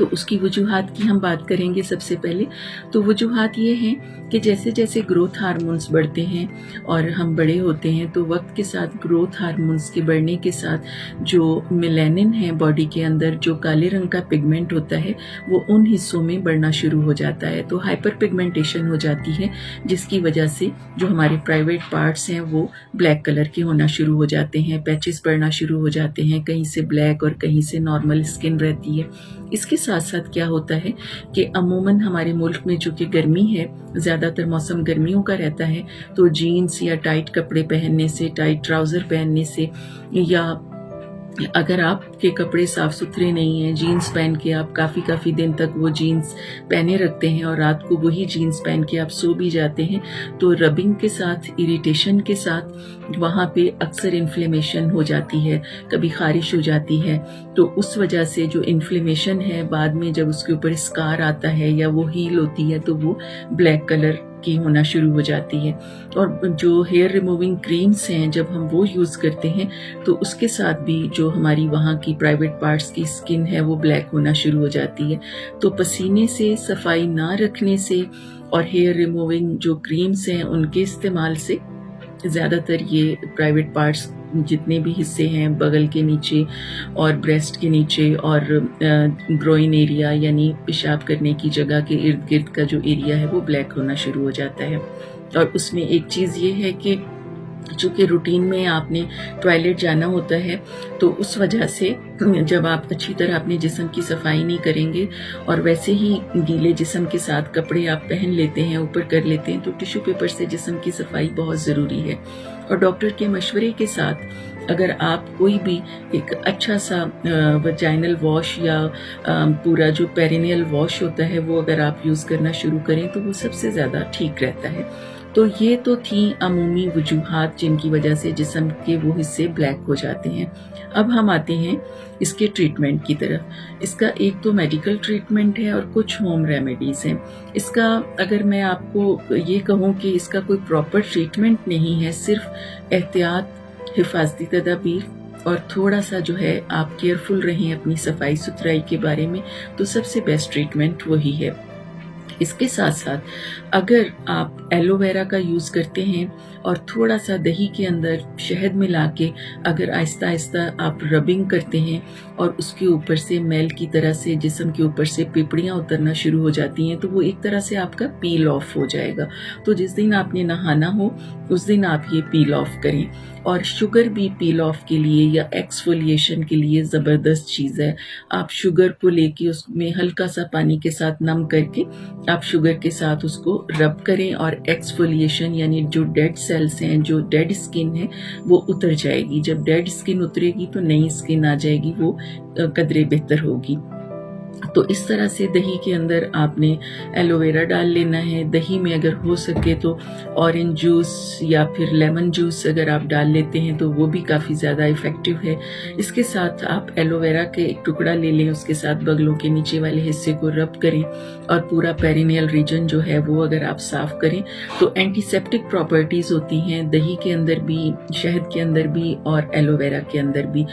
تو اس کی وجوہات کی ہم بات کریں گے سب سے پہلے. تو وجوہات یہ ہیں کہ جیسے جیسے گروتھ ہارمونس بڑھتے ہیں اور ہم بڑے ہوتے ہیں تو وقت کے ساتھ گروتھ ہارمونس کے بڑھنے کے ساتھ جو میلانن ہے باڈی کے اندر، جو کالے رنگ کا پگمنٹ ہوتا ہے، وہ ان حصوں میں بڑھنا شروع ہو جاتا ہے. تو ہائپر پگمنٹیشن ہو جاتی ہے، جس کی وجہ سے جو ہمارے پرائیویٹ پارٹس ہیں وہ بلیک کلر کے ہونا شروع ہو جاتے ہیں، پیچز پڑنا شروع ہو جاتے ہیں، کہیں سے بلیک اور کہیں سے نارمل اسکن رہتی ہے. اس کے ساتھ ساتھ کیا ہوتا ہے کہ عموماً ہمارے ملک میں چونکہ گرمی ہے، زیادہ تر موسم گرمیوں کا رہتا ہے، تو جینز یا ٹائٹ کپڑے پہننے سے، ٹائٹ ٹراؤزر پہننے سے، یا اگر آپ کے کپڑے صاف ستھرے نہیں ہیں، جینز پہن کے آپ کافی دن تک وہ جینز پہنے رکھتے ہیں اور رات کو وہی جینز پہن کے آپ سو بھی جاتے ہیں، تو ربنگ کے ساتھ، اریٹیشن کے ساتھ وہاں پہ اکثر انفلیمیشن ہو جاتی ہے، کبھی خارش ہو جاتی ہے. تو اس وجہ سے جو انفلیمیشن ہے بعد میں جب اس کے اوپر اسکار آتا ہے یا وہ ہیل ہوتی ہے تو وہ بلیک کلر کی ہونا شروع ہو جاتی ہے. اور جو ہیئر ریموونگ کریمز ہیں جب ہم وہ یوز کرتے ہیں تو اس کے ساتھ بھی جو ہماری وہاں کی پرائیویٹ پارٹس کی اسکن ہے وہ بلیک ہونا شروع ہو جاتی ہے. تو پسینے سے، صفائی نہ رکھنے سے اور ہیئر ریموونگ جو کریمز ہیں ان کے استعمال سے زیادہ تر یہ پرائیویٹ پارٹس جتنے بھی حصے ہیں بغل کے نیچے اور بریسٹ کے نیچے اور گروئن ایریا یعنی پیشاب کرنے کی جگہ کے ارد گرد کا جو ایریا ہے وہ بلیک ہونا شروع ہو جاتا ہے. اور اس میں ایک چیز یہ ہے کہ چونکہ روٹین میں آپ نے ٹوائلٹ جانا ہوتا ہے تو اس وجہ سے جب آپ اچھی طرح اپنے جسم کی صفائی نہیں کریں گے اور ویسے ہی گیلے جسم کے ساتھ کپڑے آپ پہن لیتے ہیں، اوپر کر لیتے ہیں، تو ٹیشو پیپر سے جسم کی صفائی بہت ضروری ہے. اور ڈاکٹر کے مشورے کے ساتھ اگر آپ کوئی بھی ایک اچھا سا وجائنل واش یا پورا جو پیرینیل واش ہوتا ہے وہ اگر آپ یوز کرنا شروع کریں تو وہ سب سے زیادہ ٹھیک رہتا ہے. تو یہ تو تھیں عمومی وجوہات جن کی وجہ سے جسم کے وہ حصے بلیک ہو جاتے ہیں. اب ہم آتے ہیں اس کے ٹریٹمنٹ کی طرف. اس کا ایک تو میڈیکل ٹریٹمنٹ ہے اور کچھ ہوم ریمیڈیز ہیں. اس کا اگر میں آپ کو یہ کہوں کہ اس کا کوئی پراپر ٹریٹمنٹ نہیں ہے، صرف احتیاط، حفاظتی تدابیر اور تھوڑا سا جو ہے آپ کیئرفل رہیں اپنی صفائی ستھرائی کے بارے میں، تو سب سے بیسٹ ٹریٹمنٹ وہی ہے. اس کے ساتھ ساتھ اگر آپ ایلو ویرا کا یوز کرتے ہیں اور تھوڑا سا دہی کے اندر شہد ملا کے اگر آہستہ آہستہ آپ ربنگ کرتے ہیں اور اس کے اوپر سے میل کی طرح سے جسم کے اوپر سے پپڑیاں اترنا شروع ہو جاتی ہیں تو وہ ایک طرح سے آپ کا پیل آف ہو جائے گا. تو جس دن آپ نے نہانا ہو اس دن آپ یہ پیل آف کریں. اور شوگر بھی پیل آف کے لیے یا ایکسفولیشن کے لیے زبردست چیز ہے. آپ شوگر کو لے کے اس میں ہلکا سا پانی کے ساتھ نم کر کے آپ شوگر کے ساتھ اس کو رب کریں اور ایکسفولیشن یعنی جو ڈیڈ سیلز ہیں، جو ڈیڈ اسکن ہے وہ اتر جائے گی. جب ڈیڈ اسکن اترے گی تو نئی اسکن آ جائے گی، وہ قدرے بہتر ہوگی. تو اس طرح سے دہی کے اندر آپ نے ایلو ویرا ڈال لینا ہے. دہی میں اگر ہو سکے تو اورنج جوس یا پھر لیمن جوس اگر آپ ڈال لیتے ہیں تو وہ بھی کافی زیادہ افیکٹو ہے. اس کے ساتھ آپ ایلو ویرا کے ایک ٹکڑا لے لیں، اس کے ساتھ بغلوں کے نیچے والے حصے کو رب کریں اور پورا پیرینیل ریجن جو ہے وہ اگر آپ صاف کریں تو اینٹی سیپٹک پراپرٹیز ہوتی ہیں دہی کے اندر بھی، شہد کے اندر بھی اور ایلو ویرا کے اندر بھی.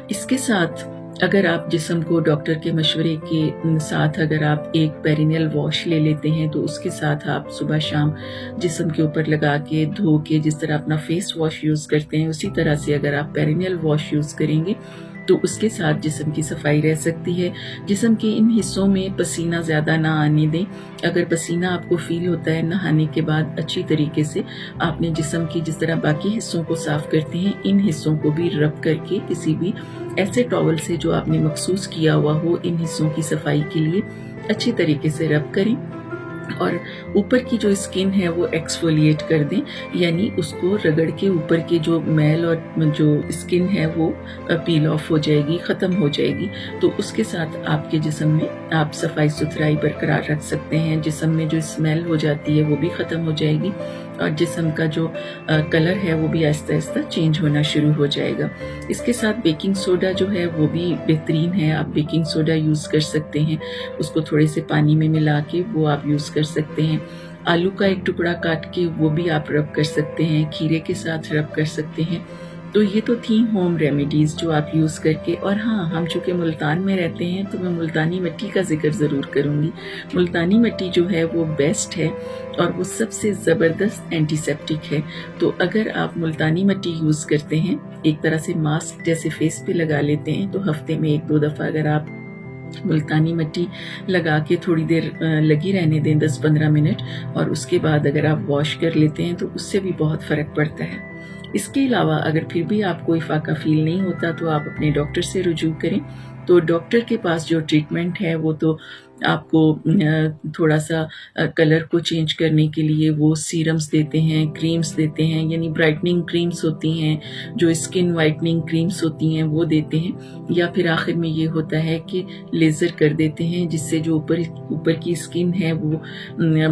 اس کے ساتھ اگر آپ جسم کو ڈاکٹر کے مشورے کے ساتھ اگر آپ ایک پیرینیل واش لے لیتے ہیں تو اس کے ساتھ آپ صبح شام جسم کے اوپر لگا کے دھو کے جس طرح اپنا فیس واش یوز کرتے ہیں اسی طرح سے اگر آپ پیرینیل واش یوز کریں گے تو اس کے ساتھ جسم کی صفائی رہ سکتی ہے. جسم کے ان حصوں میں پسینہ زیادہ نہ آنے دیں. اگر پسینہ آپ کو فیل ہوتا ہے نہانے کے بعد اچھی طریقے سے آپ نے جسم کی جس طرح باقی حصوں کو صاف کرتے ہیں ان حصوں کو بھی رب کر کے کسی بھی ایسے ٹاول سے جو آپ نے مخصوص کیا ہوا ہو ان حصوں کی صفائی کے لیے اچھی طریقے سے رب کریں اور اوپر کی جو اسکن ہے وہ ایکسفولیٹ کر دیں، یعنی اس کو رگڑ کے اوپر کے جو میل اور جو اسکن ہے وہ پیل آف ہو جائے گی، ختم ہو جائے گی. تو اس کے ساتھ آپ کے جسم میں آپ صفائی ستھرائی برقرار رکھ سکتے ہیں. جسم میں جو اسمیل ہو جاتی ہے وہ بھی ختم ہو جائے گی اور جسم کا جو کلر ہے وہ بھی آہستہ آہستہ چینج ہونا شروع ہو جائے گا. اس کے ساتھ بیکنگ سوڈا جو ہے وہ بھی بہترین ہے. آپ بیکنگ سوڈا یوز کر سکتے ہیں، اس کو تھوڑے سے پانی میں ملا کے وہ آپ یوز کر سکتے ہیں. آلو کا ایک ٹکڑا کاٹ کے وہ بھی آپ رب کر سکتے ہیں، کھیرے کے ساتھ رب کر سکتے ہیں. تو یہ تو تھیں ہوم ریمیڈیز جو آپ یوز کر کے، اور ہاں ہم چونکہ ملتان میں رہتے ہیں تو میں ملتانی مٹی کا ذکر ضرور کروں گی. ملتانی مٹی جو ہے وہ بیسٹ ہے اور وہ سب سے زبردست اینٹی سیپٹک ہے. تو اگر آپ ملتانی مٹی یوز کرتے ہیں، ایک طرح سے ماسک جیسے فیس پہ لگا لیتے ہیں، تو ہفتے میں 1-2 دفعہ اگر آپ ملتانی مٹی لگا کے تھوڑی دیر لگی رہنے دیں 10-15 منٹ، اور اس کے بعد اگر آپ واش کر لیتے ہیں تو اس سے بھی بہت فرق پڑتا ہے. اس کے علاوہ اگر پھر بھی آپ کو افاقہ فیل نہیں ہوتا تو آپ اپنے ڈاکٹر سے رجوع کریں. تو ڈاکٹر کے پاس جو ٹریٹمنٹ ہے وہ تو آپ کو تھوڑا سا کلر کو چینج کرنے کے لیے وہ سیرمز دیتے ہیں، کریمز دیتے ہیں، یعنی برائٹننگ کریمز ہوتی ہیں، جو اسکن وائٹننگ کریمز ہوتی ہیں وہ دیتے ہیں، یا پھر آخر میں یہ ہوتا ہے کہ لیزر کر دیتے ہیں، جس سے جو اوپر کی اسکن ہے وہ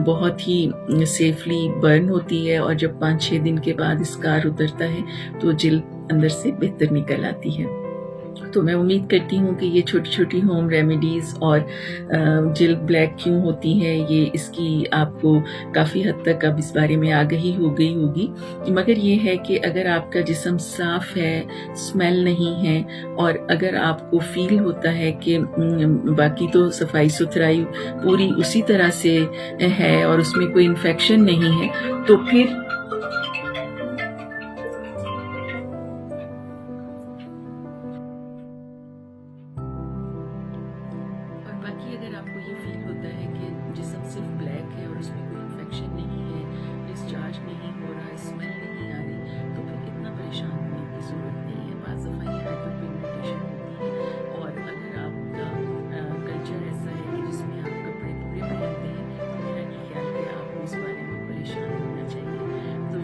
بہت ہی سیفلی برن ہوتی ہے، اور جب 5-6 دن کے بعد اسکار اترتا ہے تو جلد اندر سے بہتر نکل آتی ہے. تو میں امید کرتی ہوں کہ یہ چھوٹی چھوٹی ہوم ریمیڈیز اور جلد بلیک کیوں ہوتی ہے، یہ اس کی آپ کو کافی حد تک اب اس بارے میں آگہی ہو گئی ہوگی. مگر یہ ہے کہ اگر آپ کا جسم صاف ہے، اسمیل نہیں ہے، اور اگر آپ کو فیل ہوتا ہے کہ باقی تو صفائی ستھرائی پوری اسی طرح سے ہے اور اس میں کوئی انفیکشن نہیں ہے، تو پھر اور باقی اگر آپ کو یہ فیل ہوتا ہے کہ جسم صرف بلیک ہے اور اس میں کوئی انفیکشن نہیں ہے، ڈسچارج نہیں ہو رہا، اسمیل نہیں آ رہی، تو پھر اتنا پریشان ہونے کی ضرورت نہیں ہے. بعض دفعہ یہ ہائپر پیگمنٹیشن ہوتی ہے، اور اگر آپ کا کلچر ایسا ہے کہ جس میں آپ کپڑے پورے پہنتے ہیں تو میرا نہیں خیال کہ آپ کو اس بارے میں پریشان ہونا چاہیے. تو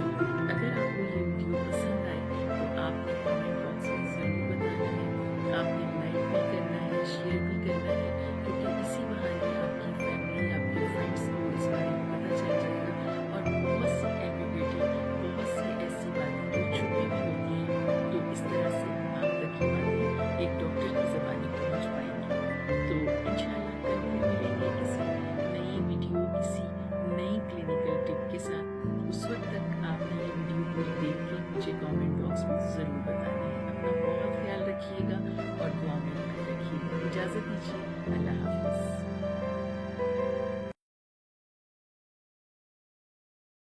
اگر آپ کو یہ ویڈیو پسند آئے تو آپ نے کمنٹ باکس میں ضرور بتانا ہے، آپ نے لائک بھی کرنا ہے، شیئر بھی کرنا ہے، کیونکہ اسی بہانے آپ کی فیملی، آپ کے فرینڈس کو اس بارے میں پتہ چل جائے گا. اور بہت سی ایمبیگوٹی، بہت سی ایسی باتیں جو چھپی بھی ہوتی ہیں، تو اس طرح سے آپ تک یہ باتیں ایک ڈاکٹر کی زبانی پہنچ پائیں گی. تو انشاءاللہ کل پھر ملیں گے کسی نئی ویڈیو، کسی نئی کلینکل ٹپ کے ساتھ. اس وقت تک آپ نے یہ ویڈیو پوری دیکھ کے مجھے کامنٹ باکس میں ضرور بتانا ہے. اپنا بہت خیال رکھیے گا اور دعا میں یاد رکھیے گا. اجازت دیجیے، اللہ حافظ.